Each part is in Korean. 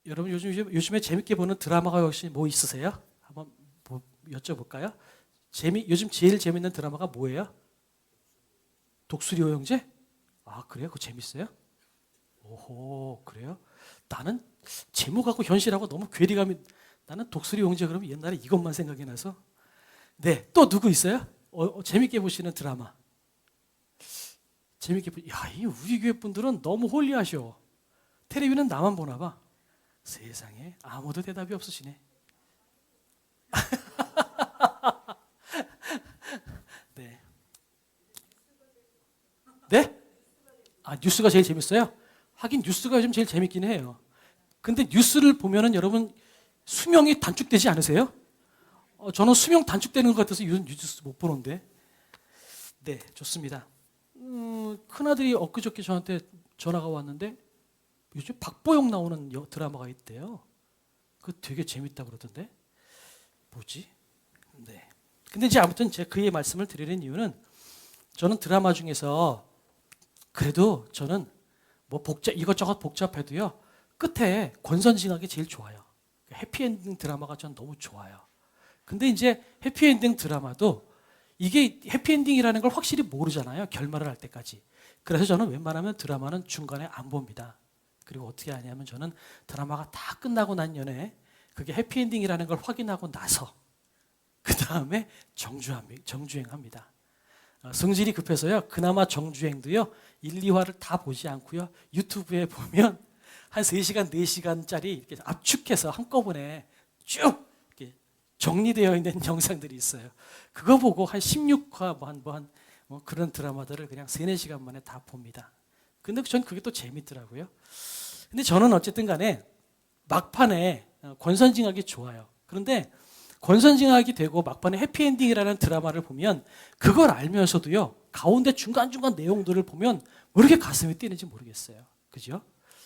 여러분 요즘에 재밌게 보는 드라마가 혹시 뭐 있으세요? 한번 여쭤볼까요? 요즘 제일 재밌는 드라마가 뭐예요? 독수리 오영재? 아, 그래요? 그거 재밌어요? 오호, 그래요? 나는 제목하고 현실하고 너무 괴리감이, 나는 독수리 오영재 그러면 옛날에 이것만 생각이 나서. 네, 또 누구 있어요? 재밌게 보시는 드라마. 야, 이 우리 교회 분들은 너무 홀리하셔. 텔레비는 나만 보나 봐. 세상에 아무도 대답이 없으시네. 네. 네? 아, 뉴스가 제일 재밌어요? 하긴 뉴스가 요즘 제일 재밌긴 해요. 근데 뉴스를 보면은 여러분 수명이 단축되지 않으세요? 저는 수명 단축되는 것 같아서 요즘 뉴스 못 보는데. 네, 좋습니다. 큰아들이 엊그저께 저한테 전화가 왔는데 요즘 박보영 나오는 드라마가 있대요. 그거 되게 재밌다고 그러던데. 뭐지? 네. 근데 이제 아무튼 제가 그의 말씀을 드리는 이유는 저는 드라마 중에서 그래도 저는 뭐 이것저것 복잡해도요. 끝에 권선징악이 제일 좋아요. 해피엔딩 드라마가 전 너무 좋아요. 근데 이제 해피엔딩 드라마도 이게 해피엔딩이라는 걸 확실히 모르잖아요. 결말을 할 때까지. 그래서 저는 웬만하면 드라마는 중간에 안 봅니다. 그리고 어떻게 하냐면 저는 드라마가 다 끝나고 난 연에 그게 해피엔딩이라는 걸 확인하고 나서 그 다음에 정주행합니다. 성질이 급해서요. 그나마 정주행도요. 1, 2화를 다 보지 않고요. 유튜브에 보면 한 3시간, 4시간짜리 이렇게 압축해서 한꺼번에 쭉 이렇게 정리되어 있는 영상들이 있어요. 그거 보고 한 16화 뭐 그런 드라마들을 그냥 3, 4시간 만에 다 봅니다. 근데 전 그게 또 재밌더라고요. 근데 저는 어쨌든 간에 막판에 권선징악이 좋아요. 그런데 권선징악이 되고 막판에 해피엔딩이라는 드라마를 보면 그걸 알면서도요. 가운데 중간중간 내용들을 보면 왜 이렇게 가슴이 뛰는지 모르겠어요. 그죠?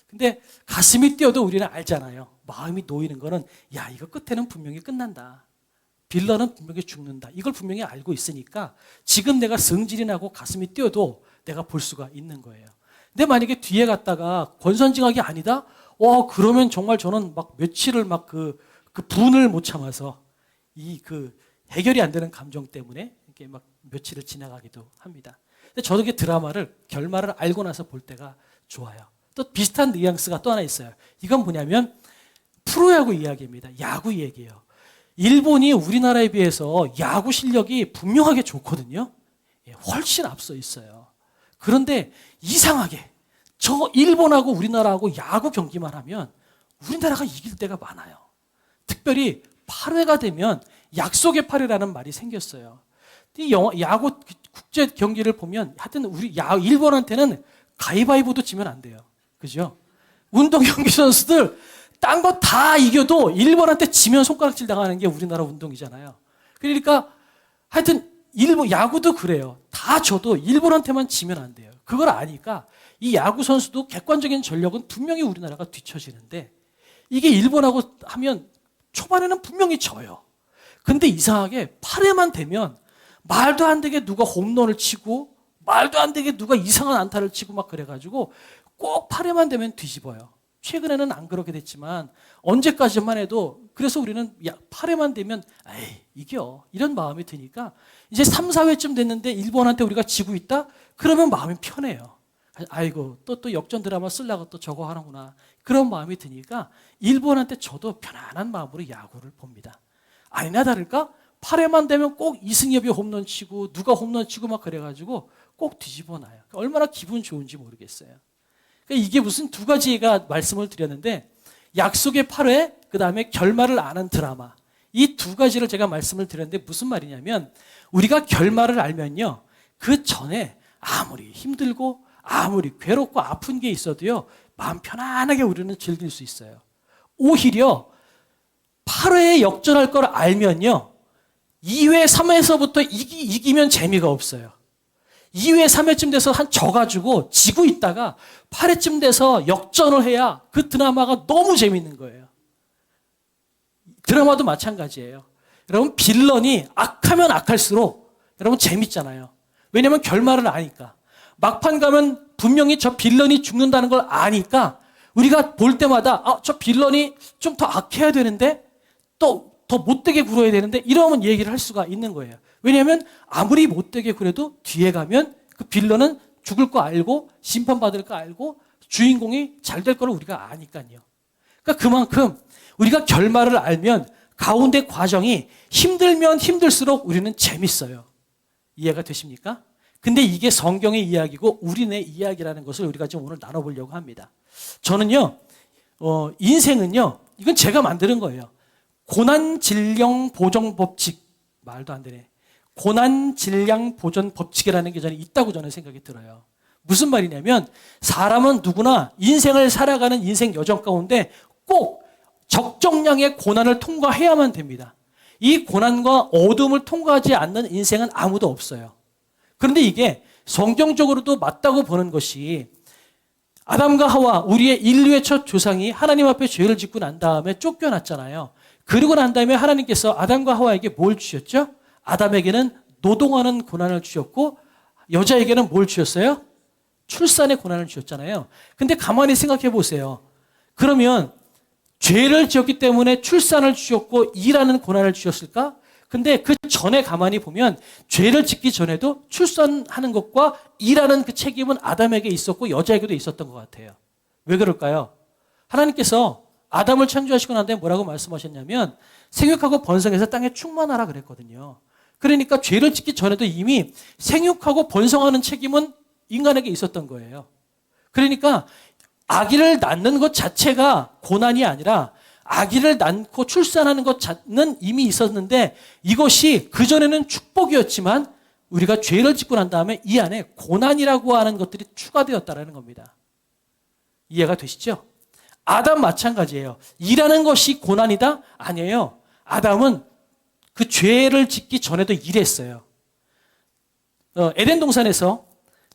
근데 가슴이 뛰어도 우리는 알잖아요. 마음이 놓이는 거는 야, 이거 끝에는 분명히 끝난다. 빌런은 분명히 죽는다. 이걸 분명히 알고 있으니까 지금 내가 성질이 나고 가슴이 뛰어도 내가 볼 수가 있는 거예요. 근데 만약에 뒤에 갔다가 권선징악이 아니다? 그러면 정말 저는 막 며칠을 막 그 분을 못 참아서 해결이 안 되는 감정 때문에 이렇게 막 며칠을 지나가기도 합니다. 근데 저도 그 드라마를 결말을 알고 나서 볼 때가 좋아요. 또 비슷한 뉘앙스가 또 하나 있어요. 이건 뭐냐면 프로야구 이야기입니다. 야구 얘기예요. 일본이 우리나라에 비해서 야구 실력이 분명하게 좋거든요. 훨씬 앞서 있어요. 그런데 이상하게 저 일본하고 우리나라하고 야구 경기만 하면 우리나라가 이길 때가 많아요. 특별히 8회가 되면 약속의 8회라는 말이 생겼어요. 이 야구 국제 경기를 보면 하여튼 일본한테는 가위바위보도 지면 안 돼요. 그죠? 운동 경기 선수들 딴 거 다 이겨도 일본한테 지면 손가락질 당하는 게 우리나라 운동이잖아요. 그러니까 하여튼 일본 야구도 그래요. 다 져도 일본한테만 지면 안 돼요. 그걸 아니까 이 야구 선수도 객관적인 전력은 분명히 우리나라가 뒤처지는데 이게 일본하고 하면 초반에는 분명히 져요. 근데 이상하게 8회만 되면 말도 안 되게 누가 홈런을 치고 말도 안 되게 누가 이상한 안타를 치고 막 그래가지고 꼭 8회만 되면 뒤집어요. 최근에는 안 그렇게 됐지만 언제까지만 해도 그래서 우리는 8회만 되면 에이 이겨 이런 마음이 드니까 이제 3, 4회쯤 됐는데 일본한테 우리가 지고 있다? 그러면 마음이 편해요. 아이고 또 역전 드라마 쓰려고 또 저거 하는구나 그런 마음이 드니까 일본한테 저도 편안한 마음으로 야구를 봅니다. 아니나 다를까 8회만 되면 꼭 이승엽이 홈런 치고 누가 홈런 치고 막 그래가지고 꼭 뒤집어 놔요. 얼마나 기분 좋은지 모르겠어요. 그러니까 이게 무슨 두 가지가 말씀을 드렸는데 약속의 8회 그다음에 결말을 아는 드라마 이 두 가지를 제가 말씀을 드렸는데 무슨 말이냐면 우리가 결말을 알면요 그 전에 아무리 힘들고 아무리 괴롭고 아픈 게 있어도요 마음 편안하게 우리는 즐길 수 있어요. 오히려 8회에 역전할 걸 알면요 2회, 3회에서부터 이기면 재미가 없어요. 2회, 3회쯤 돼서 져가지고 지고 있다가 8회쯤 돼서 역전을 해야 그 드라마가 너무 재밌는 거예요. 드라마도 마찬가지예요. 여러분 빌런이 악하면 악할수록 여러분 재밌잖아요. 왜냐하면 결말을 아니까. 막판 가면 분명히 저 빌런이 죽는다는 걸 아니까 우리가 볼 때마다 저 빌런이 좀 더 악해야 되는데 또 더 못되게 굴어야 되는데 이러면 얘기를 할 수가 있는 거예요. 왜냐하면 아무리 못되게 굴어도 뒤에 가면 그 빌런은 죽을 거 알고 심판받을 거 알고 주인공이 잘 될 거를 우리가 아니까요. 그러니까 그만큼 우리가 결말을 알면 가운데 과정이 힘들면 힘들수록 우리는 재밌어요. 이해가 되십니까? 근데 이게 성경의 이야기고 우리네 이야기라는 것을 우리가 지금 오늘 나눠보려고 합니다. 저는요, 인생은요, 이건 제가 만드는 거예요. 고난 질량 보정 법칙, 말도 안 되네. 고난 질량 보전 법칙이라는 게 저는 있다고 저는 생각이 들어요. 무슨 말이냐면 사람은 누구나 인생을 살아가는 인생 여정 가운데 꼭 적정량의 고난을 통과해야만 됩니다. 이 고난과 어둠을 통과하지 않는 인생은 아무도 없어요. 그런데 이게 성경적으로도 맞다고 보는 것이 아담과 하와, 우리의 인류의 첫 조상이 하나님 앞에 죄를 짓고 난 다음에 쫓겨났잖아요. 그러고 난 다음에 하나님께서 아담과 하와에게 뭘 주셨죠? 아담에게는 노동하는 고난을 주셨고 여자에게는 뭘 주셨어요? 출산의 고난을 주셨잖아요. 근데 가만히 생각해 보세요. 그러면 죄를 지었기 때문에 출산을 주셨고 일하는 고난을 주셨을까? 근데 그 전에 가만히 보면 죄를 짓기 전에도 출산하는 것과 일하는 그 책임은 아담에게 있었고 여자에게도 있었던 것 같아요. 왜 그럴까요? 하나님께서 아담을 창조하시고 난 다음에 뭐라고 말씀하셨냐면 생육하고 번성해서 땅에 충만하라 그랬거든요. 그러니까 죄를 짓기 전에도 이미 생육하고 번성하는 책임은 인간에게 있었던 거예요. 그러니까 아기를 낳는 것 자체가 고난이 아니라 아기를 낳고 출산하는 것은 이미 있었는데 이것이 그전에는 축복이었지만 우리가 죄를 짓고 난 다음에 이 안에 고난이라고 하는 것들이 추가되었다는 겁니다. 이해가 되시죠? 아담 마찬가지예요. 일하는 것이 고난이다? 아니에요. 아담은 그 죄를 짓기 전에도 일했어요. 에덴 동산에서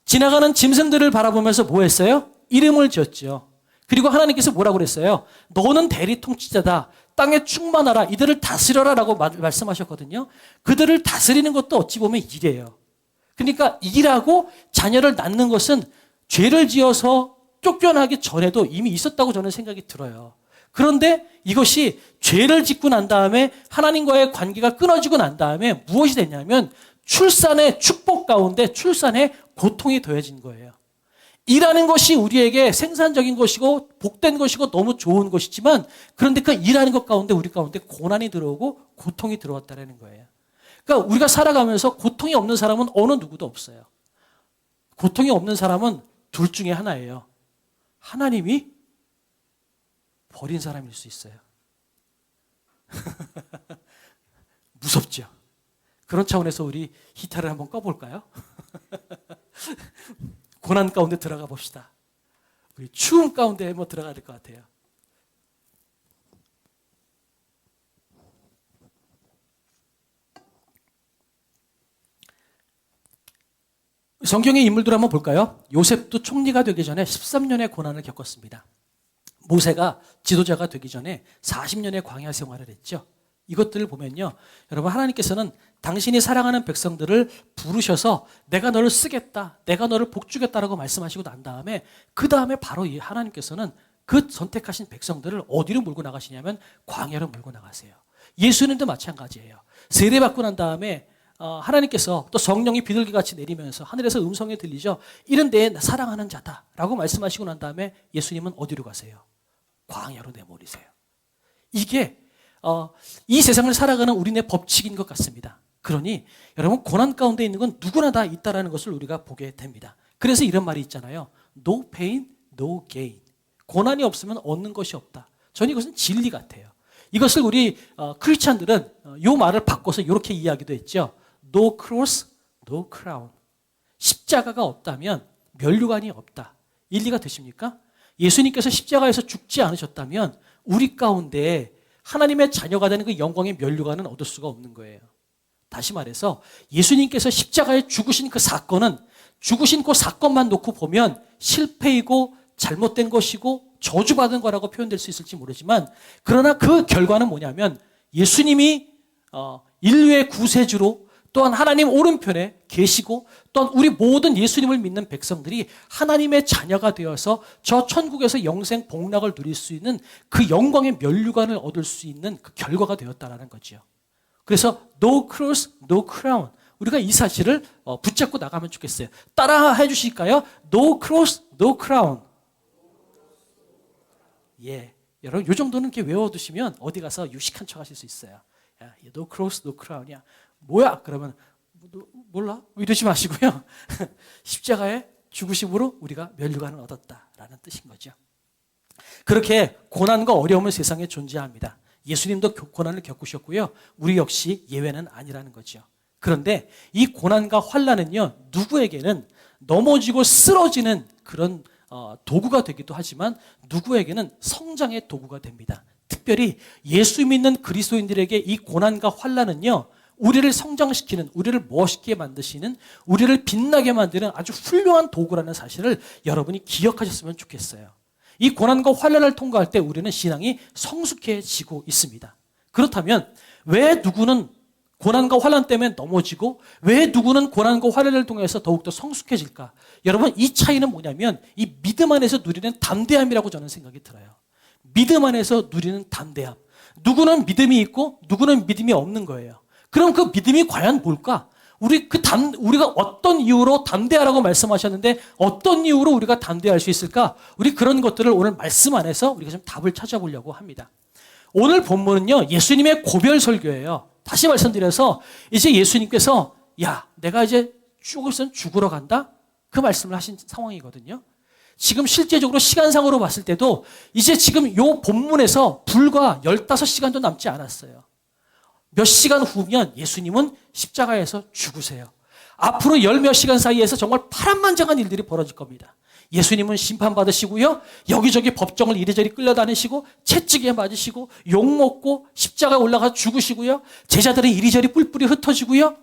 지나가는 짐승들을 바라보면서 뭐 했어요? 이름을 지었죠. 그리고 하나님께서 뭐라고 그랬어요? 너는 대리 통치자다. 땅에 충만하라. 이들을 다스려라 라고 말씀하셨거든요. 그들을 다스리는 것도 어찌 보면 일이에요. 그러니까 일하고 자녀를 낳는 것은 죄를 지어서 쫓겨나기 전에도 이미 있었다고 저는 생각이 들어요. 그런데 이것이 죄를 짓고 난 다음에 하나님과의 관계가 끊어지고 난 다음에 무엇이 됐냐면 출산의 축복 가운데 출산의 고통이 더해진 거예요. 일하는 것이 우리에게 생산적인 것이고 복된 것이고 너무 좋은 것이지만 그런데 그 일하는 것 가운데 우리 가운데 고난이 들어오고 고통이 들어왔다는 거예요. 그러니까 우리가 살아가면서 고통이 없는 사람은 어느 누구도 없어요. 고통이 없는 사람은 둘 중에 하나예요. 하나님이 버린 사람일 수 있어요. 무섭죠? 그런 차원에서 우리 히타를 한번 꺼볼까요? 고난 가운데 들어가 봅시다. 우리 추움 가운데 한번 들어가야 될 것 같아요. 성경의 인물들 한번 볼까요? 요셉도 총리가 되기 전에 13년의 고난을 겪었습니다. 모세가 지도자가 되기 전에 40년의 광야 생활을 했죠. 이것들을 보면요. 여러분 하나님께서는 당신이 사랑하는 백성들을 부르셔서 내가 너를 쓰겠다. 내가 너를 복주겠다라고 말씀하시고 난 다음에 그 다음에 바로 이 하나님께서는 그 선택하신 백성들을 어디로 몰고 나가시냐면 광야로 몰고 나가세요. 예수님도 마찬가지예요. 세례받고 난 다음에 하나님께서 또 성령이 비둘기같이 내리면서 하늘에서 음성이 들리죠. 이런 내 사랑하는 자다라고 말씀하시고 난 다음에 예수님은 어디로 가세요? 광야로 내몰이세요. 이게 이 세상을 살아가는 우리네 법칙인 것 같습니다. 그러니 여러분 고난 가운데 있는 건 누구나 다 있다라는 것을 우리가 보게 됩니다. 그래서 이런 말이 있잖아요. No pain, no gain. 고난이 없으면 얻는 것이 없다. 저는 이것은 진리 같아요. 이것을 우리 크리스찬들은 이 말을 바꿔서 이렇게 이야기도 했죠. No cross, no crown. 십자가가 없다면 면류관이 없다. 일리가 되십니까? 예수님께서 십자가에서 죽지 않으셨다면 우리 가운데 하나님의 자녀가 되는 그 영광의 면류관은 얻을 수가 없는 거예요. 다시 말해서 예수님께서 십자가에 죽으신 그 사건은 죽으신 그 사건만 놓고 보면 실패이고 잘못된 것이고 저주받은 거라고 표현될 수 있을지 모르지만 그러나 그 결과는 뭐냐면 예수님이 인류의 구세주로 또한 하나님 오른편에 계시고 또한 우리 모든 예수님을 믿는 백성들이 하나님의 자녀가 되어서 저 천국에서 영생 복락을 누릴 수 있는 그 영광의 면류관을 얻을 수 있는 그 결과가 되었다라는 거죠. 그래서 no cross, no crown. 우리가 이 사실을 붙잡고 나가면 좋겠어요. 따라 해주실까요? No cross, no crown. 예, 여러분 이 정도는 이렇게 외워두시면 어디 가서 유식한 척 하실 수 있어요. 야, no cross, no crown이야. 뭐야? 그러면 몰라? 이러지 마시고요. 십자가의 죽으심으로 우리가 면류관을 얻었다라는 뜻인 거죠. 그렇게 고난과 어려움은 세상에 존재합니다. 예수님도 고난을 겪으셨고요. 우리 역시 예외는 아니라는 거죠. 그런데 이 고난과 환난은요, 누구에게는 넘어지고 쓰러지는 그런 도구가 되기도 하지만 누구에게는 성장의 도구가 됩니다. 특별히 예수 믿는 그리스도인들에게 이 고난과 환난은요, 우리를 성장시키는, 우리를 멋있게 만드시는, 우리를 빛나게 만드는 아주 훌륭한 도구라는 사실을 여러분이 기억하셨으면 좋겠어요. 이 고난과 환난을 통과할 때 우리는 신앙이 성숙해지고 있습니다. 그렇다면 왜 누구는 고난과 환난 때문에 넘어지고 왜 누구는 고난과 환난을 통해서 더욱더 성숙해질까? 여러분, 이 차이는 뭐냐면 이 믿음 안에서 누리는 담대함이라고 저는 생각이 들어요. 믿음 안에서 누리는 담대함. 누구는 믿음이 있고 누구는 믿음이 없는 거예요. 그럼 그 믿음이 과연 뭘까? 우리가 어떤 이유로 담대하라고 말씀하셨는데 어떤 이유로 우리가 담대할 수 있을까? 우리 그런 것들을 오늘 말씀 안에서 우리가 좀 답을 찾아보려고 합니다. 오늘 본문은요, 예수님의 고별 설교예요. 다시 말씀드려서 이제 예수님께서 야, 내가 이제 죽을 죽으러 간다? 그 말씀을 하신 상황이거든요. 지금 실제적으로 시간상으로 봤을 때도 이제 지금 이 본문에서 불과 15시간도 남지 않았어요. 몇 시간 후면 예수님은 십자가에서 죽으세요. 앞으로 열 몇 시간 사이에서 정말 파란만장한 일들이 벌어질 겁니다. 예수님은 심판받으시고요. 여기저기 법정을 이리저리 끌려다니시고 채찍에 맞으시고 욕먹고 십자가에 올라가 죽으시고요. 제자들은 이리저리 뿔뿔이 흩어지고요.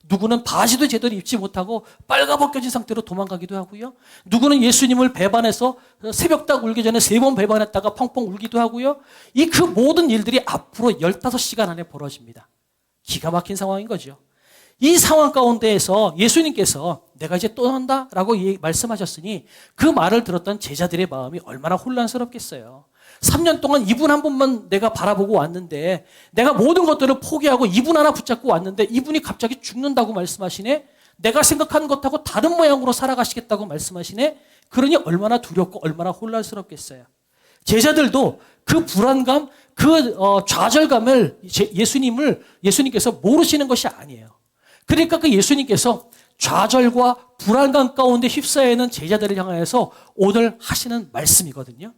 누구는 바지도 제대로 입지 못하고 빨가벗겨진 상태로 도망가기도 하고요. 누구는 예수님을 배반해서 새벽딱 울기 전에 3번 배반했다가 펑펑 울기도 하고요. 그 모든 일들이 앞으로 15시간 안에 벌어집니다. 기가 막힌 상황인 거죠. 이 상황 가운데에서 예수님께서 내가 이제 떠난다라고 말씀하셨으니 그 말을 들었던 제자들의 마음이 얼마나 혼란스럽겠어요. 3년 동안 이분 한 분만 내가 바라보고 왔는데 내가 모든 것들을 포기하고 이분 하나 붙잡고 왔는데 이분이 갑자기 죽는다고 말씀하시네. 내가 생각한 것하고 다른 모양으로 살아가시겠다고 말씀하시네. 그러니 얼마나 두렵고 얼마나 혼란스럽겠어요. 제자들도 그 불안감, 그 좌절감을 예수님께서 모르시는 것이 아니에요. 그러니까 그 예수님께서 좌절과 불안감 가운데 휩싸여 있는 제자들을 향하여서 오늘 하시는 말씀이거든요.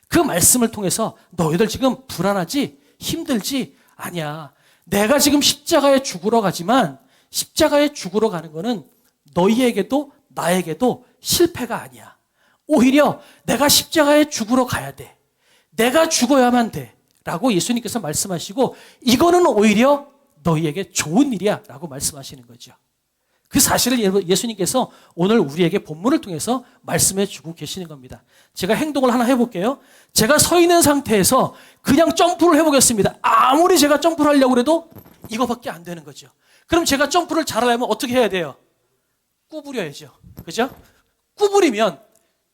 그 말씀을 통해서 너희들 지금 불안하지? 힘들지? 아니야. 내가 지금 십자가에 죽으러 가지만 십자가에 죽으러 가는 거는 너희에게도 나에게도 실패가 아니야. 오히려 내가 십자가에 죽으러 가야 돼. 내가 죽어야만 돼. 라고 예수님께서 말씀하시고 이거는 오히려 너희에게 좋은 일이야. 라고 말씀하시는 거죠. 그 사실을 예수님께서 오늘 우리에게 본문을 통해서 말씀해 주고 계시는 겁니다. 제가 행동을 하나 해볼게요. 제가 서 있는 상태에서 그냥 점프를 해보겠습니다. 아무리 제가 점프를 하려고 해도 이거밖에 안 되는 거죠. 그럼 제가 점프를 잘하려면 어떻게 해야 돼요? 구부려야죠. 그죠? 구부리면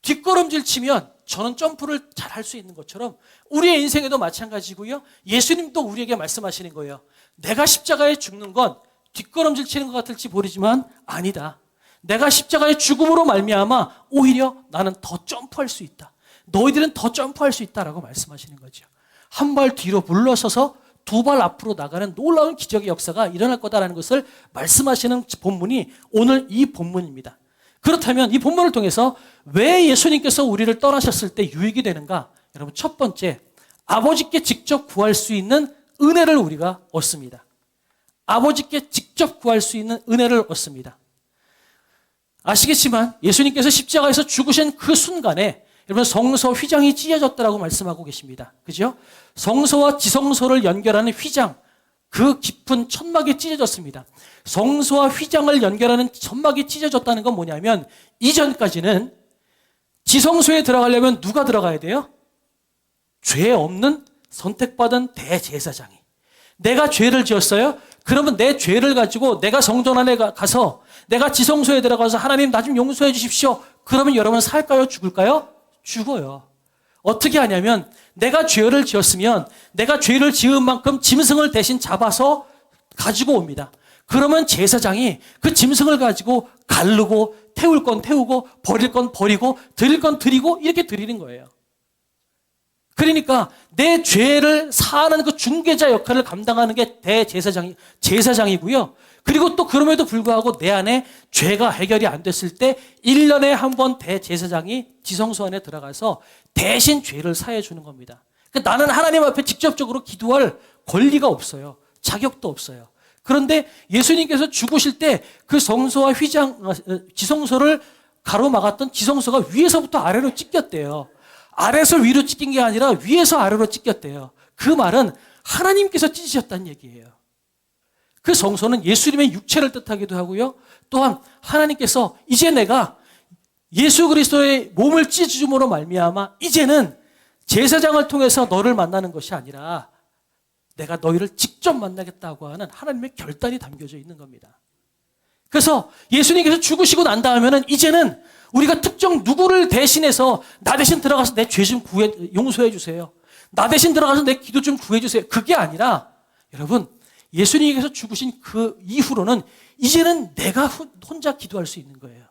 뒷걸음질 치면 저는 점프를 잘 할 수 있는 것처럼 우리의 인생에도 마찬가지고요. 예수님도 우리에게 말씀하시는 거예요. 내가 십자가에 죽는 건 뒷걸음질 치는 것 같을지 모르지만 아니다. 내가 십자가의 죽음으로 말미암아 오히려 나는 더 점프할 수 있다. 너희들은 더 점프할 수 있다라고 말씀하시는 거죠. 한 발 뒤로 물러서서 2발 앞으로 나가는 놀라운 기적의 역사가 일어날 거다라는 것을 말씀하시는 본문이 오늘 이 본문입니다. 그렇다면 이 본문을 통해서 왜 예수님께서 우리를 떠나셨을 때 유익이 되는가? 여러분, 첫 번째, 아버지께 직접 구할 수 있는 은혜를 우리가 얻습니다. 아버지께 직접 구할 수 있는 은혜를 얻습니다. 아시겠지만 예수님께서 십자가에서 죽으신 그 순간에 여러분 성소 휘장이 찢어졌다라고 말씀하고 계십니다. 그죠? 성소와 지성소를 연결하는 휘장, 그 깊은 천막이 찢어졌습니다. 성소와 휘장을 연결하는 천막이 찢어졌다는 건 뭐냐면 이전까지는 지성소에 들어가려면 누가 들어가야 돼요? 죄 없는 선택받은 대제사장이. 내가 죄를 지었어요? 그러면 내 죄를 가지고 내가 성전 안에 가서 내가 지성소에 들어가서 하나님 나 좀 용서해 주십시오. 그러면 여러분 살까요? 죽을까요? 죽어요. 어떻게 하냐면 내가 죄를 지었으면 내가 죄를 지은 만큼 짐승을 대신 잡아서 가지고 옵니다. 그러면 제사장이 그 짐승을 가지고 가르고 태울 건 태우고 버릴 건 버리고 드릴 건 드리고 이렇게 드리는 거예요. 그러니까 내 죄를 사하는 그 중개자 역할을 감당하는 게 제사장이고요. 그리고 또 그럼에도 불구하고 내 안에 죄가 해결이 안 됐을 때 1년에 한 번 대제사장이 지성소 안에 들어가서 대신 죄를 사해 주는 겁니다. 그러니까 나는 하나님 앞에 직접적으로 기도할 권리가 없어요. 자격도 없어요. 그런데 예수님께서 죽으실 때 그 성소와 지성소를 가로막았던 지성소가 위에서부터 아래로 찢겼대요. 아래에서 위로 찢긴 게 아니라 위에서 아래로 찢겼대요. 그 말은 하나님께서 찢으셨다는 얘기예요. 그 성소는 예수님의 육체를 뜻하기도 하고요. 또한 하나님께서 이제 내가 예수 그리스도의 몸을 찢음으로 말미암아 이제는 제사장을 통해서 너를 만나는 것이 아니라 내가 너희를 직접 만나겠다고 하는 하나님의 결단이 담겨져 있는 겁니다. 그래서 예수님께서 죽으시고 난 다음에는 이제는 우리가 특정 누구를 대신해서 나 대신 들어가서 내 죄 좀 용서해 주세요. 나 대신 들어가서 내 기도 좀 구해 주세요. 그게 아니라 여러분 예수님께서 죽으신 그 이후로는 이제는 내가 혼자 기도할 수 있는 거예요.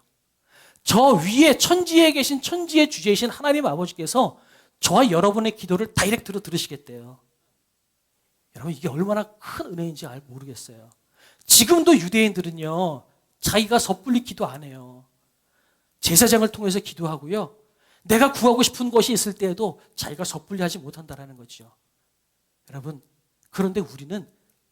저 위에 천지에 계신 천지의 주제이신 하나님 아버지께서 저와 여러분의 기도를 다이렉트로 들으시겠대요. 여러분 이게 얼마나 큰 은혜인지 모르겠어요. 지금도 유대인들은요. 자기가 섣불리 기도 안 해요. 제사장을 통해서 기도하고요. 내가 구하고 싶은 것이 있을 때에도 자기가 섣불리 하지 못한다는 거죠. 여러분 그런데 우리는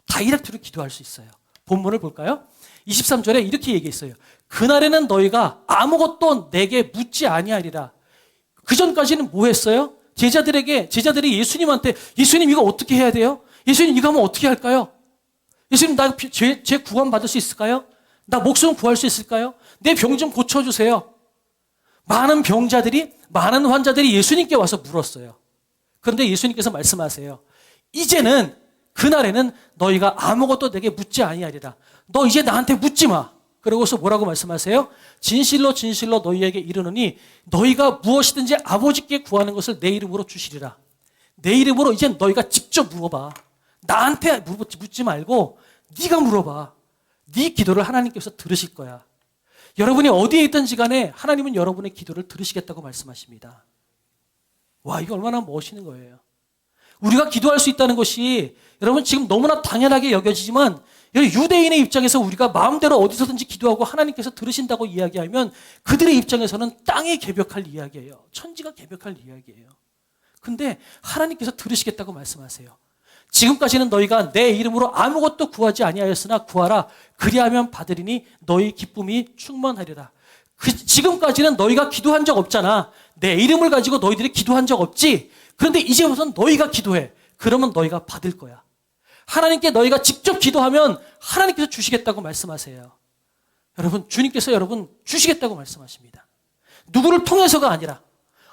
다이렉트로 기도할 수 있어요. 본문을 볼까요? 23절에 이렇게 얘기했어요. 그날에는 너희가 아무것도 내게 묻지 아니하리라. 그 전까지는 뭐 했어요? 제자들이 예수님한테 예수님 이거 어떻게 해야 돼요? 예수님 이거 하면 어떻게 할까요? 예수님 나 죄 구원 받을 수 있을까요? 나 목숨 구할 수 있을까요? 내 병 좀 고쳐주세요. 많은 환자들이 예수님께 와서 물었어요. 그런데 예수님께서 말씀하세요. 이제는 그날에는 너희가 아무것도 내게 묻지 아니하리라. 너 이제 나한테 묻지 마. 그러고서 뭐라고 말씀하세요? 진실로 진실로 너희에게 이르노니 너희가 무엇이든지 아버지께 구하는 것을 내 이름으로 주시리라. 내 이름으로 이제 너희가 직접 물어봐. 나한테 묻지 말고 네가 물어봐. 네 기도를 하나님께서 들으실 거야. 여러분이 어디에 있든지 간에 하나님은 여러분의 기도를 들으시겠다고 말씀하십니다. 와, 이거 얼마나 멋있는 거예요. 우리가 기도할 수 있다는 것이 여러분 지금 너무나 당연하게 여겨지지만 유대인의 입장에서 우리가 마음대로 어디서든지 기도하고 하나님께서 들으신다고 이야기하면 그들의 입장에서는 땅이 개벽할 이야기예요. 천지가 개벽할 이야기예요. 근데 하나님께서 들으시겠다고 말씀하세요. 지금까지는 너희가 내 이름으로 아무것도 구하지 아니하였으나 구하라. 그리하면 받으리니 너희 기쁨이 충만하리라. 지금까지는 너희가 기도한 적 없잖아. 내 이름을 가지고 너희들이 기도한 적 없지. 그런데 이제부터는 너희가 기도해. 그러면 너희가 받을 거야. 하나님께 너희가 직접 기도하면 하나님께서 주시겠다고 말씀하세요. 여러분, 주님께서 여러분 주시겠다고 말씀하십니다. 누구를 통해서가 아니라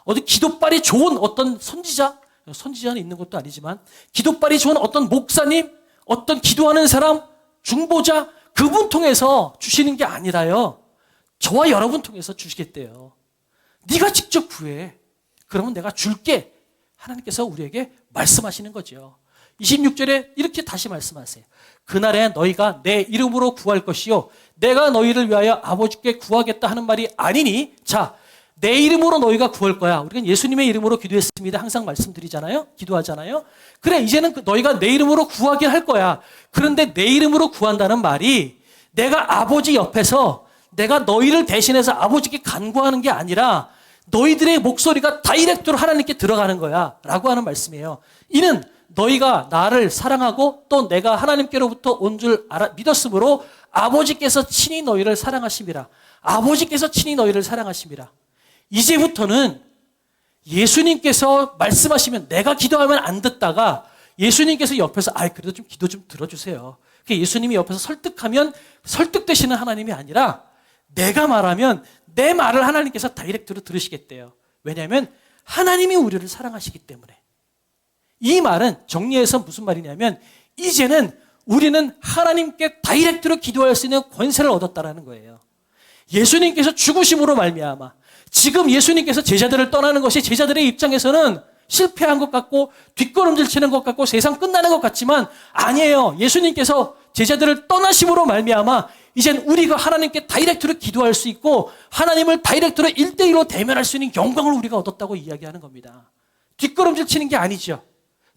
어디 기도빨이 좋은 어떤 선지자는 있는 것도 아니지만 기도빨이 좋은 어떤 목사님, 어떤 기도하는 사람, 중보자 그분 통해서 주시는 게 아니라요. 저와 여러분 통해서 주시겠대요. 네가 직접 구해. 그러면 내가 줄게. 하나님께서 우리에게 말씀하시는 거죠. 26절에 이렇게 다시 말씀하세요. 그날에 너희가 내 이름으로 구할 것이요 내가 너희를 위하여 아버지께 구하겠다 하는 말이 아니니 자, 내 이름으로 너희가 구할 거야. 우리가 예수님의 이름으로 기도했습니다. 항상 말씀드리잖아요. 기도하잖아요. 그래, 이제는 너희가 내 이름으로 구하게 할 거야. 그런데 내 이름으로 구한다는 말이 내가 아버지 옆에서 내가 너희를 대신해서 아버지께 간구하는 게 아니라 너희들의 목소리가 다이렉트로 하나님께 들어가는 거야 라고 하는 말씀이에요. 이는 너희가 나를 사랑하고 또 내가 하나님께로부터 온 줄 믿었으므로 아버지께서 친히 너희를 사랑하심이라. 아버지께서 친히 너희를 사랑하심이라. 이제부터는 예수님께서 말씀하시면 내가 기도하면 안 듣다가 예수님께서 옆에서 그래도 좀 기도 좀 들어주세요. 예수님이 옆에서 설득하면 설득되시는 하나님이 아니라 내가 말하면 내 말을 하나님께서 다이렉트로 들으시겠대요. 왜냐하면 하나님이 우리를 사랑하시기 때문에. 이 말은 정리해서 무슨 말이냐면 이제는 우리는 하나님께 다이렉트로 기도할 수 있는 권세를 얻었다라는 거예요. 예수님께서 죽으심으로 말미암아 지금 예수님께서 제자들을 떠나는 것이 제자들의 입장에서는 실패한 것 같고 뒷걸음질 치는 것 같고 세상 끝나는 것 같지만 아니에요. 예수님께서 제자들을 떠나심으로 말미암아 이젠 우리가 하나님께 다이렉트로 기도할 수 있고 하나님을 다이렉트로 1대1로 대면할 수 있는 영광을 우리가 얻었다고 이야기하는 겁니다. 뒷걸음질 치는 게 아니죠.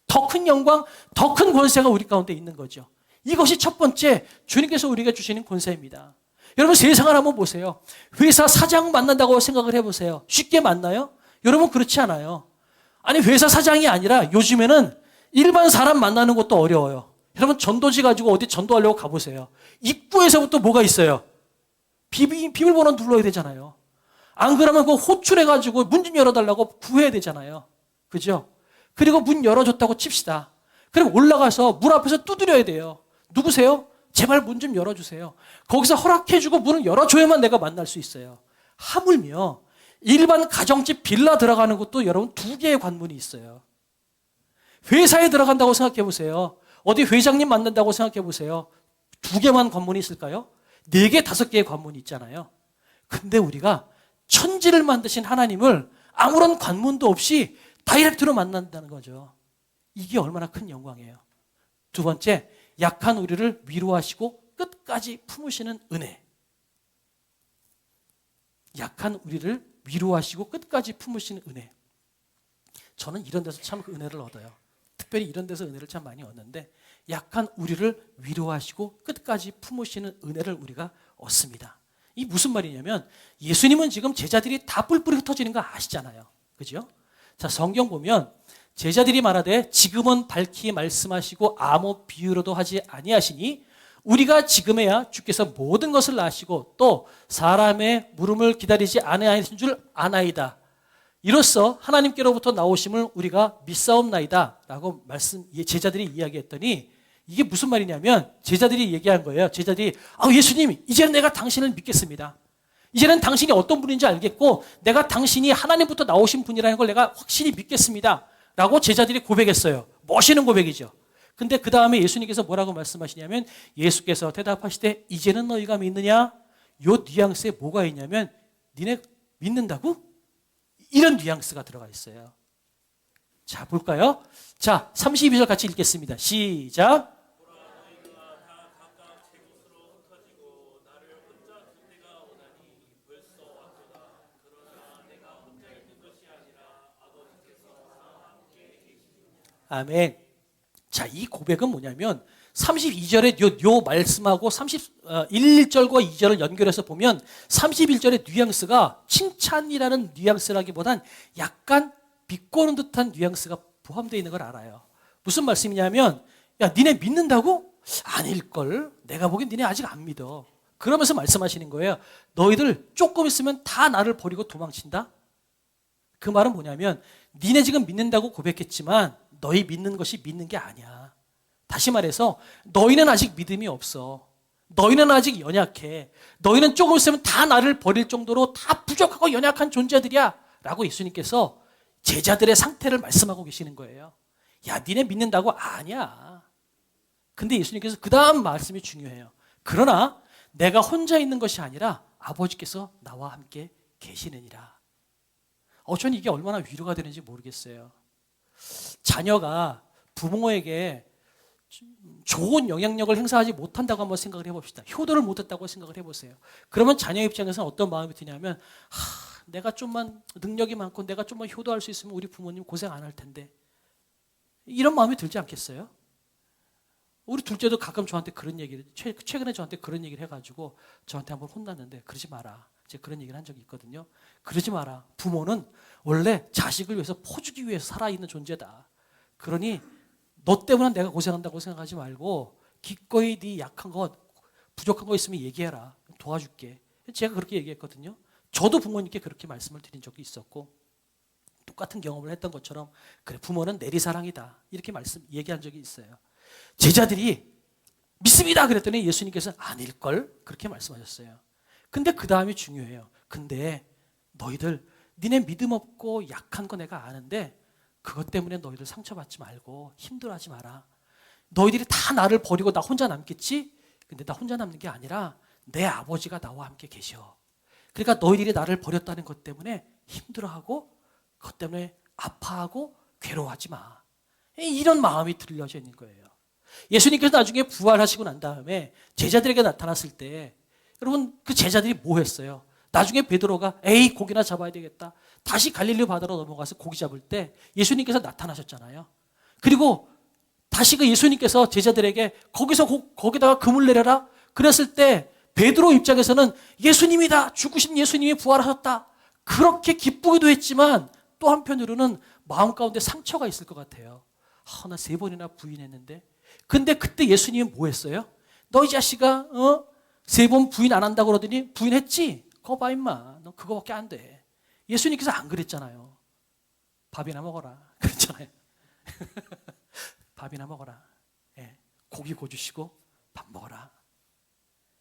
더 큰 영광, 더 큰 권세가 우리 가운데 있는 거죠. 이것이 첫 번째 주님께서 우리에게 주시는 권세입니다. 여러분 세상을 한번 보세요. 회사 사장 만난다고 생각을 해보세요. 쉽게 만나요? 여러분 그렇지 않아요. 아니 회사 사장이 아니라 요즘에는 일반 사람 만나는 것도 어려워요. 여러분 전도지 가지고 어디 전도하려고 가보세요. 입구에서부터 뭐가 있어요? 비밀번호 눌러야 되잖아요. 안 그러면 그거 호출해가지고 문 좀 열어달라고 구해야 되잖아요. 그죠? 그리고 문 열어줬다고 칩시다. 그럼 올라가서 문 앞에서 두드려야 돼요. 누구세요? 제발 문 좀 열어주세요. 거기서 허락해주고 문을 열어줘야만 내가 만날 수 있어요. 하물며 일반 가정집 빌라 들어가는 것도 여러분 2개의 관문이 있어요. 회사에 들어간다고 생각해 보세요. 어디 회장님 만난다고 생각해 보세요. 2개만 관문이 있을까요? 4개, 5개의 관문이 있잖아요. 근데 우리가 천지를 만드신 하나님을 아무런 관문도 없이 다이렉트로 만난다는 거죠. 이게 얼마나 큰 영광이에요. 두 번째, 약한 우리를 위로하시고 끝까지 품으시는 은혜. 약한 우리를 위로하시고 끝까지 품으시는 은혜. 저는 이런 데서 참 그 은혜를 얻어요. 특별히 이런 데서 은혜를 참 많이 얻는데 약한 우리를 위로하시고 끝까지 품으시는 은혜를 우리가 얻습니다. 이 무슨 말이냐면 예수님은 지금 제자들이 다 뿔뿔이 흩어지는 거 아시잖아요. 그죠? 자, 성경 보면 제자들이 말하되 지금은 밝히 말씀하시고 아무 비유로도 하지 아니하시니 우리가 지금에야 주께서 모든 것을 아시고 또 사람의 물음을 기다리지 아니하신 줄 아나이다. 이로써 하나님께로부터 나오심을 우리가 믿사옵나이다 라고 제자들이 이야기했더니 이게 무슨 말이냐면 제자들이 얘기한 거예요. 제자들이 예수님 이제는 내가 당신을 믿겠습니다. 이제는 당신이 어떤 분인지 알겠고 내가 당신이 하나님부터 나오신 분이라는 걸 내가 확실히 믿겠습니다 라고 제자들이 고백했어요. 멋있는 고백이죠. 근데 그 다음에 예수님께서 뭐라고 말씀하시냐면 예수께서 대답하시되 이제는 너희가 믿느냐? 요 뉘앙스에 뭐가 있냐면 니네 믿는다고? 이런 뉘앙스가 들어가 있어요. 자, 볼까요? 자, 32절 같이 읽겠습니다. 시작. 아멘. 자, 이 고백은 뭐냐면 32절에 요 말씀하고 1절과 2절을 연결해서 보면 31절의 뉘앙스가 칭찬이라는 뉘앙스라기보단 약간 비꼬는 듯한 뉘앙스가 포함되어 있는 걸 알아요. 무슨 말씀이냐면 야, 니네 믿는다고? 아닐걸. 내가 보기엔 니네 아직 안 믿어. 그러면서 말씀하시는 거예요. 너희들 조금 있으면 다 나를 버리고 도망친다? 그 말은 뭐냐면 니네 지금 믿는다고 고백했지만 너희 믿는 것이 믿는 게 아니야. 다시 말해서 너희는 아직 믿음이 없어. 너희는 아직 연약해. 너희는 조금 있으면 다 나를 버릴 정도로 다 부족하고 연약한 존재들이야 라고 예수님께서 제자들의 상태를 말씀하고 계시는 거예요. 야, 니네 믿는다고? 아니야. 근데 예수님께서 그 다음 말씀이 중요해요. 그러나 내가 혼자 있는 것이 아니라 아버지께서 나와 함께 계시느니라. 저는 이게 얼마나 위로가 되는지 모르겠어요. 자녀가 부모에게 좋은 영향력을 행사하지 못한다고 한번 생각을 해봅시다. 효도를 못했다고 생각을 해보세요. 그러면 자녀 입장에서는 어떤 마음이 드냐면 내가 좀만 능력이 많고 내가 좀만 효도할 수 있으면 우리 부모님 고생 안 할 텐데 이런 마음이 들지 않겠어요? 우리 둘째도 가끔 저한테 그런 얘기를 최근에 저한테 그런 얘기를 해가지고 저한테 한번 혼났는데 그러지 마라. 제가 그런 얘기를 한 적이 있거든요. 그러지 마라. 부모는 원래 자식을 위해서 퍼주기 위해서 살아있는 존재다. 그러니 너 때문에 내가 고생한다고 생각하지 말고 기꺼이 네 약한 거 부족한 거 있으면 얘기해라. 도와줄게. 제가 그렇게 얘기했거든요. 저도 부모님께 그렇게 말씀을 드린 적이 있었고 똑같은 경험을 했던 것처럼 그래 부모는 내리사랑이다. 이렇게 얘기한 적이 있어요. 제자들이 믿습니다 그랬더니 예수님께서 아닐걸 그렇게 말씀하셨어요. 근데 그 다음이 중요해요. 근데 너희들 니네 믿음 없고 약한 거 내가 아는데 그것 때문에 너희들 상처받지 말고 힘들어하지 마라. 너희들이 다 나를 버리고 나 혼자 남겠지? 근데 나 혼자 남는 게 아니라 내 아버지가 나와 함께 계셔. 그러니까 너희들이 나를 버렸다는 것 때문에 힘들어하고 그것 때문에 아파하고 괴로워하지 마. 이런 마음이 들려져 있는 거예요. 예수님께서 나중에 부활하시고 난 다음에 제자들에게 나타났을 때 여러분 그 제자들이 뭐 했어요? 나중에 베드로가 에이 고기나 잡아야 되겠다. 다시 갈릴리 바다로 넘어가서 고기 잡을 때 예수님께서 나타나셨잖아요. 그리고 다시 그 예수님께서 제자들에게 거기다가 금을 내려라. 그랬을 때 베드로 입장에서는 예수님이다. 죽으신 예수님이 부활하셨다. 그렇게 기쁘기도 했지만 또 한편으로는 마음 가운데 상처가 있을 것 같아요. 나 3번이나 부인했는데. 근데 그때 예수님이 뭐 했어요? 너 이 자식아 3번 부인 안 한다고 그러더니 부인했지? 그거 봐 임마. 너 그거밖에 안 돼. 예수님께서 안 그랬잖아요. 밥이나 먹어라. 그랬잖아요. 밥이나 먹어라. 예, 고기 구워주시고 밥 먹어라.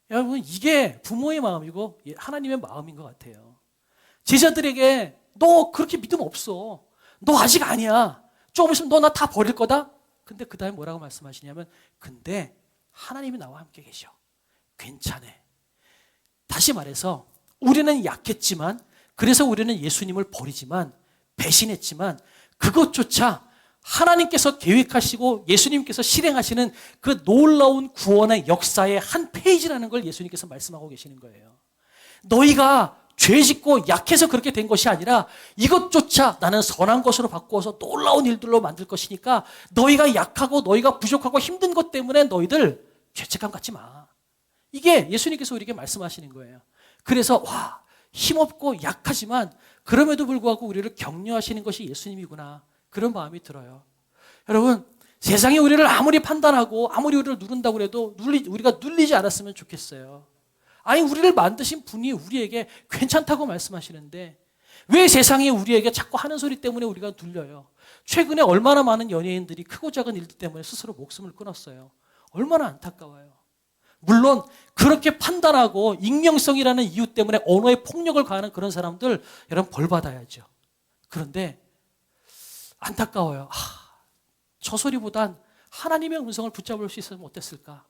여러분 이게 부모의 마음이고 하나님의 마음인 것 같아요. 제자들에게 너 그렇게 믿음 없어. 너 아직 아니야. 조금 있으면 너 나 다 버릴 거다. 근데 그 다음에 뭐라고 말씀하시냐면 근데 하나님이 나와 함께 계셔. 괜찮아. 다시 말해서 우리는 약했지만 그래서 우리는 예수님을 버리지만 배신했지만 그것조차 하나님께서 계획하시고 예수님께서 실행하시는 그 놀라운 구원의 역사의 한 페이지라는 걸 예수님께서 말씀하고 계시는 거예요. 너희가 죄 짓고 약해서 그렇게 된 것이 아니라 이것조차 나는 선한 것으로 바꾸어서 놀라운 일들로 만들 것이니까 너희가 약하고 너희가 부족하고 힘든 것 때문에 너희들 죄책감 갖지 마. 이게 예수님께서 우리에게 말씀하시는 거예요. 그래서 힘없고 약하지만 그럼에도 불구하고 우리를 격려하시는 것이 예수님이구나. 그런 마음이 들어요. 여러분 세상이 우리를 아무리 판단하고 아무리 우리를 누른다고 해도 우리가 눌리지 않았으면 좋겠어요. 아니 우리를 만드신 분이 우리에게 괜찮다고 말씀하시는데 왜 세상이 우리에게 자꾸 하는 소리 때문에 우리가 눌려요? 최근에 얼마나 많은 연예인들이 크고 작은 일들 때문에 스스로 목숨을 끊었어요. 얼마나 안타까워요. 물론 그렇게 판단하고 익명성이라는 이유 때문에 언어의 폭력을 가하는 그런 사람들 여러분 벌 받아야죠. 그런데 안타까워요. 저 소리보단 하나님의 음성을 붙잡을 수 있으면 어땠을까?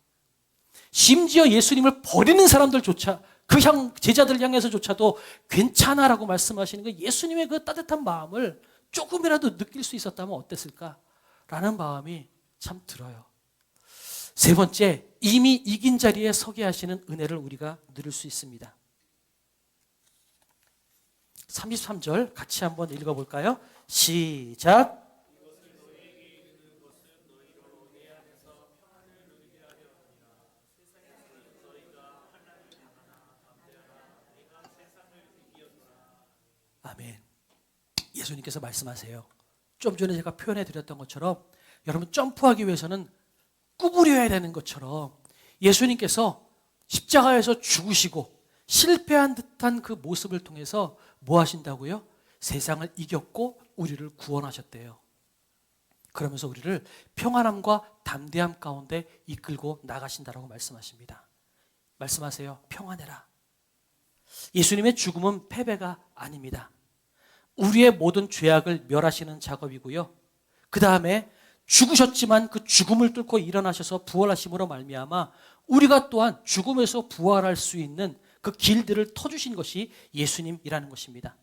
심지어 예수님을 버리는 사람들조차 그 제자들 향해서조차도 괜찮아라고 말씀하시는 그 예수님의 그 따뜻한 마음을 조금이라도 느낄 수 있었다면 어땠을까라는 마음이 참 들어요. 세 번째, 이미 이긴 자리에 서게 하시는 은혜를 우리가 누릴 수 있습니다. 33절 같이 한번 읽어볼까요? 시작. 아멘. 예수님께서 말씀하세요. 좀 전에 제가 표현해 드렸던 것처럼 여러분 점프하기 위해서는 구부려야 되는 것처럼 예수님께서 십자가에서 죽으시고 실패한 듯한 그 모습을 통해서 뭐 하신다고요? 세상을 이겼고 우리를 구원하셨대요. 그러면서 우리를 평안함과 담대함 가운데 이끌고 나가신다라고 말씀하십니다. 말씀하세요. 평안해라. 예수님의 죽음은 패배가 아닙니다. 우리의 모든 죄악을 멸하시는 작업이고요. 그 다음에 죽으셨지만 그 죽음을 뚫고 일어나셔서 부활하심으로 말미암아 우리가 또한 죽음에서 부활할 수 있는 그 길들을 터주신 것이 예수님이라는 것입니다.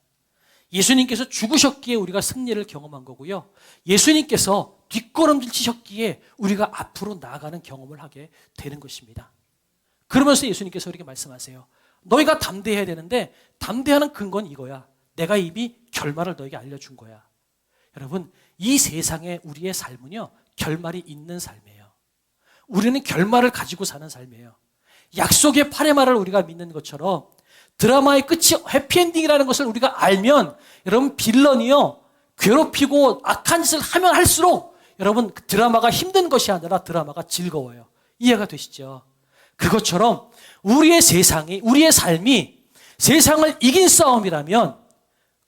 예수님께서 죽으셨기에 우리가 승리를 경험한 거고요. 예수님께서 뒷걸음질 치셨기에 우리가 앞으로 나아가는 경험을 하게 되는 것입니다. 그러면서 예수님께서 우리에게 말씀하세요. 너희가 담대해야 되는데 담대하는 근거는 이거야. 내가 이미 결말을 너에게 알려준 거야. 여러분, 이 세상에 우리의 삶은요, 결말이 있는 삶이에요. 우리는 결말을 가지고 사는 삶이에요. 약속의 8의 말을 우리가 믿는 것처럼 드라마의 끝이 해피엔딩이라는 것을 우리가 알면 여러분 빌런이요 괴롭히고 악한 짓을 하면 할수록 여러분 그 드라마가 힘든 것이 아니라 드라마가 즐거워요. 이해가 되시죠? 그것처럼 우리의 세상이 우리의 삶이 세상을 이긴 싸움이라면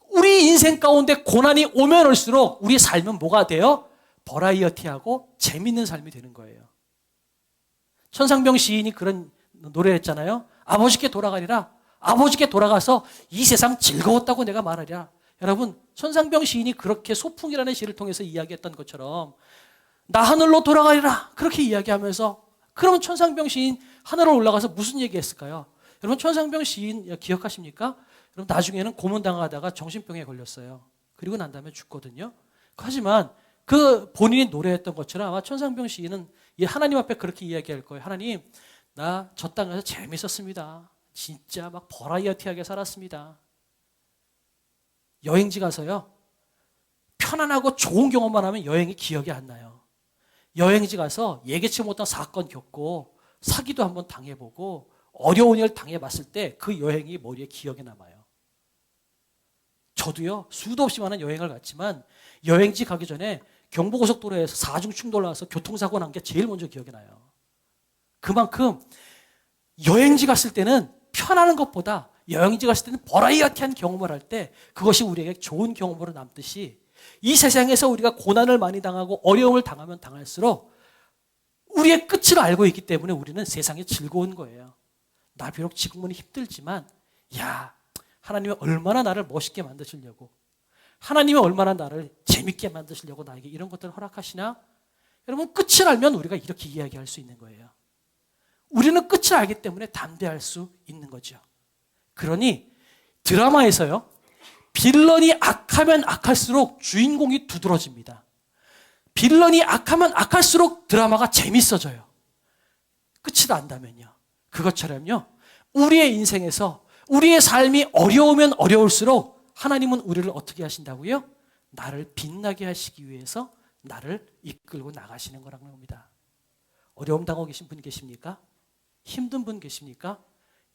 우리 인생 가운데 고난이 오면 올수록 우리의 삶은 뭐가 돼요? 버라이어티하고 재밌는 삶이 되는 거예요. 천상병 시인이 그런 노래를 했잖아요. 아버지께 돌아가리라. 아버지께 돌아가서 이 세상 즐거웠다고 내가 말하리라. 여러분, 천상병 시인이 그렇게 소풍이라는 시를 통해서 이야기했던 것처럼 나 하늘로 돌아가리라. 그렇게 이야기하면서 그러면 천상병 시인 하늘로 올라가서 무슨 얘기했을까요? 여러분 천상병 시인 기억하십니까? 여러분 나중에는 고문당하다가 정신병에 걸렸어요. 그리고 난 다음에 죽거든요. 하지만 그 본인이 노래했던 것처럼 아마 천상병 시인은 하나님 앞에 그렇게 이야기할 거예요. 하나님, 나 저 땅 가서 재밌었습니다. 진짜 막 버라이어티하게 살았습니다. 여행지 가서요. 편안하고 좋은 경험만 하면 여행이 기억이 안 나요. 여행지 가서 예기치 못한 사건 겪고 사기도 한번 당해보고 어려운 일 당해봤을 때 그 여행이 머리에 기억에 남아요. 저도요. 수도 없이 많은 여행을 갔지만 여행지 가기 전에 경부고속도로에서 사중 충돌 나서 교통사고 난 게 제일 먼저 기억에 나요. 그만큼 여행지 갔을 때는 편안한 것보다 여행지 갔을 때는 버라이어티한 경험을 할 때 그것이 우리에게 좋은 경험으로 남듯이 이 세상에서 우리가 고난을 많이 당하고 어려움을 당하면 당할수록 우리의 끝을 알고 있기 때문에 우리는 세상이 즐거운 거예요. 나 비록 지금은 힘들지만 야, 하나님이 얼마나 나를 멋있게 만드시려고, 하나님이 얼마나 나를 재밌게 만드시려고 나에게 이런 것들을 허락하시나? 여러분 끝을 알면 우리가 이렇게 이야기할 수 있는 거예요. 우리는 끝을 알기 때문에 담대할 수 있는 거죠. 그러니 드라마에서요, 빌런이 악하면 악할수록 주인공이 두드러집니다. 빌런이 악하면 악할수록 드라마가 재밌어져요. 끝을 안다면요. 그것처럼요, 우리의 인생에서 우리의 삶이 어려우면 어려울수록 하나님은 우리를 어떻게 하신다고요? 나를 빛나게 하시기 위해서 나를 이끌고 나가시는 거라는 겁니다. 어려움 당하고 계신 분 계십니까? 힘든 분 계십니까?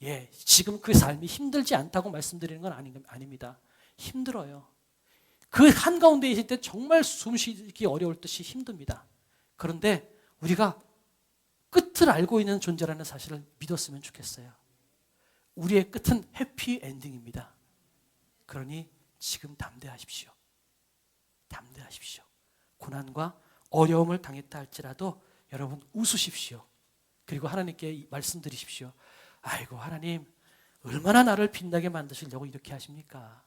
예, 지금 그 삶이 힘들지 않다고 말씀드리는 건 아닙니다. 힘들어요. 그 한가운데 있을 때 정말 숨쉬기 어려울 듯이 힘듭니다. 그런데 우리가 끝을 알고 있는 존재라는 사실을 믿었으면 좋겠어요. 우리의 끝은 해피 엔딩입니다. 그러니 지금 담대하십시오. 담대하십시오. 고난과 어려움을 당했다 할지라도 여러분 웃으십시오. 그리고 하나님께 말씀드리십시오. 아이고 하나님, 얼마나 나를 빛나게 만드시려고 이렇게 하십니까?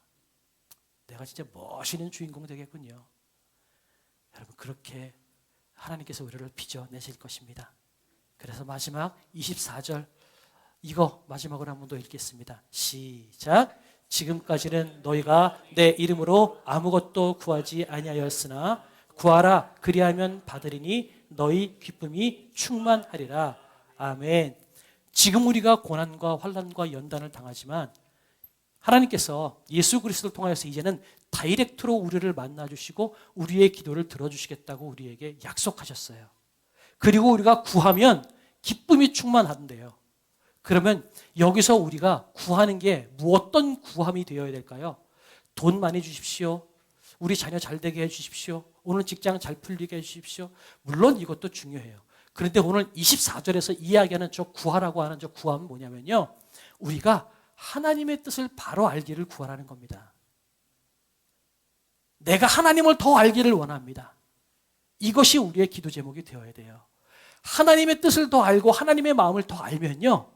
내가 진짜 멋있는 주인공 되겠군요. 여러분 그렇게 하나님께서 우리를 빚어내실 것입니다. 그래서 마지막 24절 이거 마지막으로 한 번 더 읽겠습니다. 시작. 지금까지는 너희가 내 이름으로 아무것도 구하지 아니하였으나 구하라 그리하면 받으리니 너희 기쁨이 충만하리라. 아멘. 지금 우리가 고난과 환난과 연단을 당하지만 하나님께서 예수 그리스도를 통하여서 이제는 다이렉트로 우리를 만나주시고 우리의 기도를 들어주시겠다고 우리에게 약속하셨어요. 그리고 우리가 구하면 기쁨이 충만한대요. 그러면 여기서 우리가 구하는 게 어떤 구함이 되어야 될까요? 돈 많이 주십시오. 우리 자녀 잘 되게 해주십시오. 오늘 직장 잘 풀리게 해주십시오. 물론 이것도 중요해요. 그런데 오늘 24절에서 이야기하는 저 구하라고 하는 저 구함은 뭐냐면요, 우리가 하나님의 뜻을 바로 알기를 구하라는 겁니다. 내가 하나님을 더 알기를 원합니다. 이것이 우리의 기도 제목이 되어야 돼요. 하나님의 뜻을 더 알고 하나님의 마음을 더 알면요,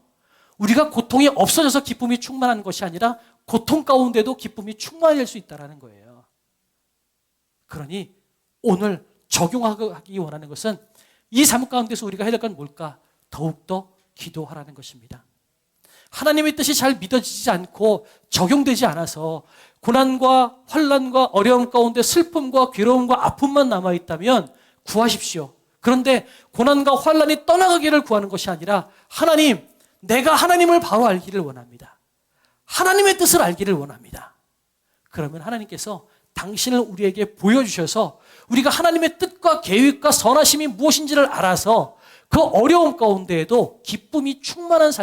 우리가 고통이 없어져서 기쁨이 충만한 것이 아니라 고통 가운데도 기쁨이 충만할 수 있다는 거예요. 그러니 오늘 적용하기 원하는 것은 이 삶 가운데서 우리가 해야 될 건 뭘까? 더욱더 기도하라는 것입니다. 하나님의 뜻이 잘 믿어지지 않고 적용되지 않아서 고난과 환난과 어려움 가운데 슬픔과 괴로움과 아픔만 남아있다면 구하십시오. 그런데 고난과 환난이 떠나가기를 구하는 것이 아니라 하나님, 내가 하나님을 바로 알기를 원합니다. 하나님의 뜻을 알기를 원합니다. 그러면 하나님께서 당신을 우리에게 보여주셔서 우리가 하나님의 뜻과 계획과 선하심이 무엇인지를 알아서 그 어려움 가운데에도 기쁨이 충만한 삶